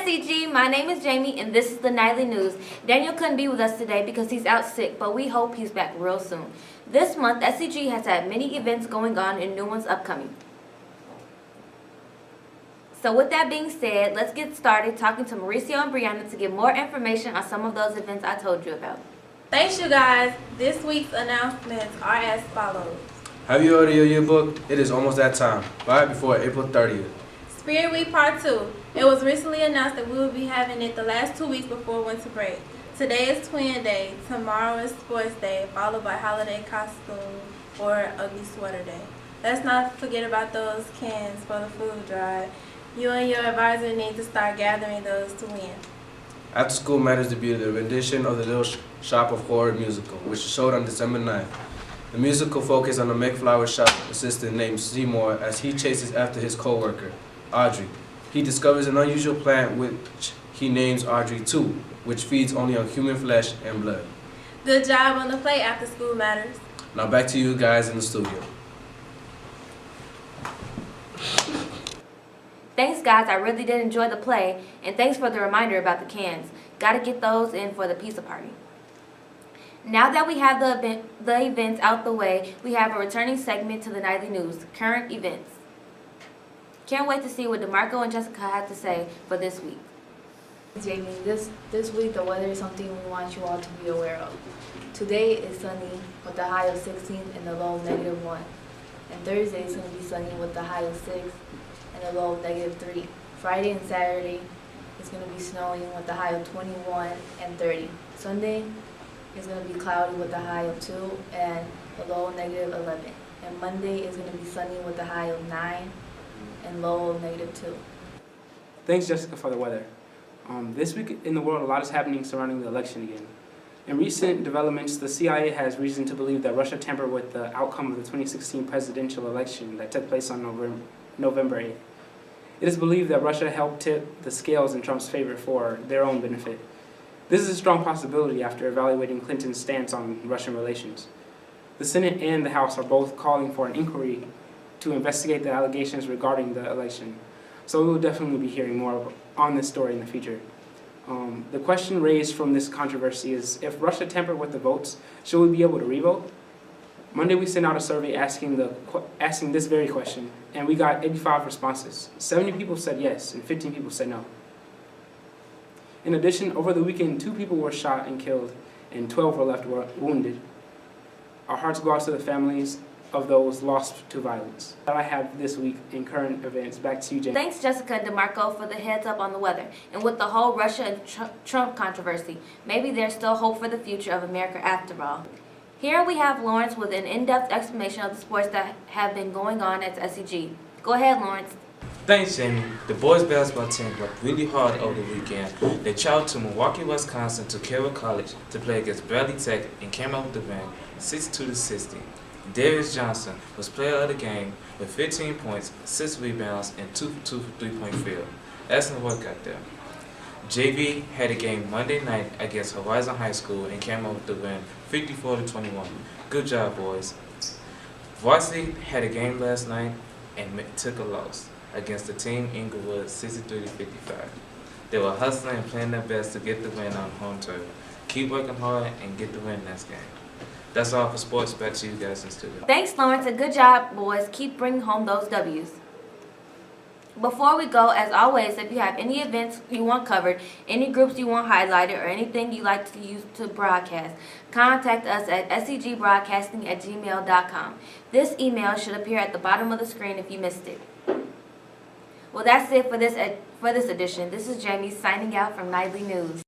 SCG, my name is Jamie and this is the Nightly News. Daniel couldn't be with us today because he's out sick, but we hope he's back real soon. This month, SCG has had many events going on and new ones upcoming. So with that being said, let's get started talking to Mauricio and Brianna to get more information on some of those events I told you about. Thanks you guys. This week's announcements are as follows. Have you ordered your yearbook? It is almost that time. Buy it before April 30th. Spirit Week Part 2. It was recently announced that we will be having it the last 2 weeks before winter break. Today is Twin Day, tomorrow is Sports Day, followed by Holiday Costume or Ugly Sweater Day. Let's not forget about those cans for the food drive. You and your advisor need to start gathering those to win. After School Matters debuted a rendition of the Little Shop of Horror musical, which showed on December 9th. The musical focused on a McFlower shop assistant named Seymour as he chases after his co-worker, Audrey. He discovers an unusual plant which he names Audrey 2, which feeds only on human flesh and blood. Good job on the play After School Matters. Now back to you guys in the studio. Thanks guys, I really did enjoy the play, and thanks for the reminder about the cans. Gotta get those in for the pizza party. Now that we have the events out the way, we have a returning segment to the Nightly News, Current Events. Can't wait to see what DeMarco and Jessica have to say for this week. Jamie, this week the weather is something we want you all to be aware of. Today is sunny with a high of 16 and a low of -1. And Thursday is going to be sunny with a high of 6 and a low of -3. Friday and Saturday is going to be snowing with a high of 21 and 30. Sunday is going to be cloudy with a high of 2 and a low of -11. And Monday is going to be sunny with a high of 9 and low of -2. Thanks, Jessica, for the weather. This week in the world, a lot is happening surrounding the election again. In recent developments, the CIA has reason to believe that Russia tampered with the outcome of the 2016 presidential election that took place on November 8th. It is believed that Russia helped tip the scales in Trump's favor for their own benefit. This is a strong possibility after evaluating Clinton's stance on Russian relations. The Senate and the House are both calling for an inquiry to investigate the allegations regarding the election. So we will definitely be hearing more on this story in the future. The question raised from this controversy is, if Russia tampered with the votes, should we be able to revote? Monday we sent out a survey asking this very question, and we got 85 responses. 70 people said yes, and 15 people said no. In addition, over the weekend, 2 people were shot and killed, and 12 were left wounded. Our hearts go out to the families of those lost to violence. That I have this week in current events. Back to you, Jamie. Thanks, Jessica and DeMarco, for the heads up on the weather. And with the whole Russia and Trump controversy, maybe there's still hope for the future of America after all. Here we have Lawrence with an in-depth explanation of the sports that have been going on at SCG. Go ahead, Lawrence. Thanks, Jamie. The boys basketball team worked really hard over the weekend. They traveled to Milwaukee, Wisconsin to Carroll College to play against Bradley Tech and came out with the win 62-60. Darius Johnson was player of the game with 15 points, 6 rebounds, and 2 for 2 for three-point field. Excellent work out there. JV had a game Monday night against Horizon High School and came out with the win 54-21. Good job, boys. Varsity had a game last night and took a loss against the team Inglewood 63-55. They were hustling and playing their best to get the win on home turf. Keep working hard and get the win next game. That's all for sports. Back to you guys in the studio. Thanks, Lawrence, and good job, boys. Keep bringing home those W's. Before we go, as always, if you have any events you want covered, any groups you want highlighted, or anything you'd like to use to broadcast, contact us at scgbroadcasting@gmail.com. This email should appear at the bottom of the screen if you missed it. Well, that's it for this edition. This is Jamie signing out from Nightly News.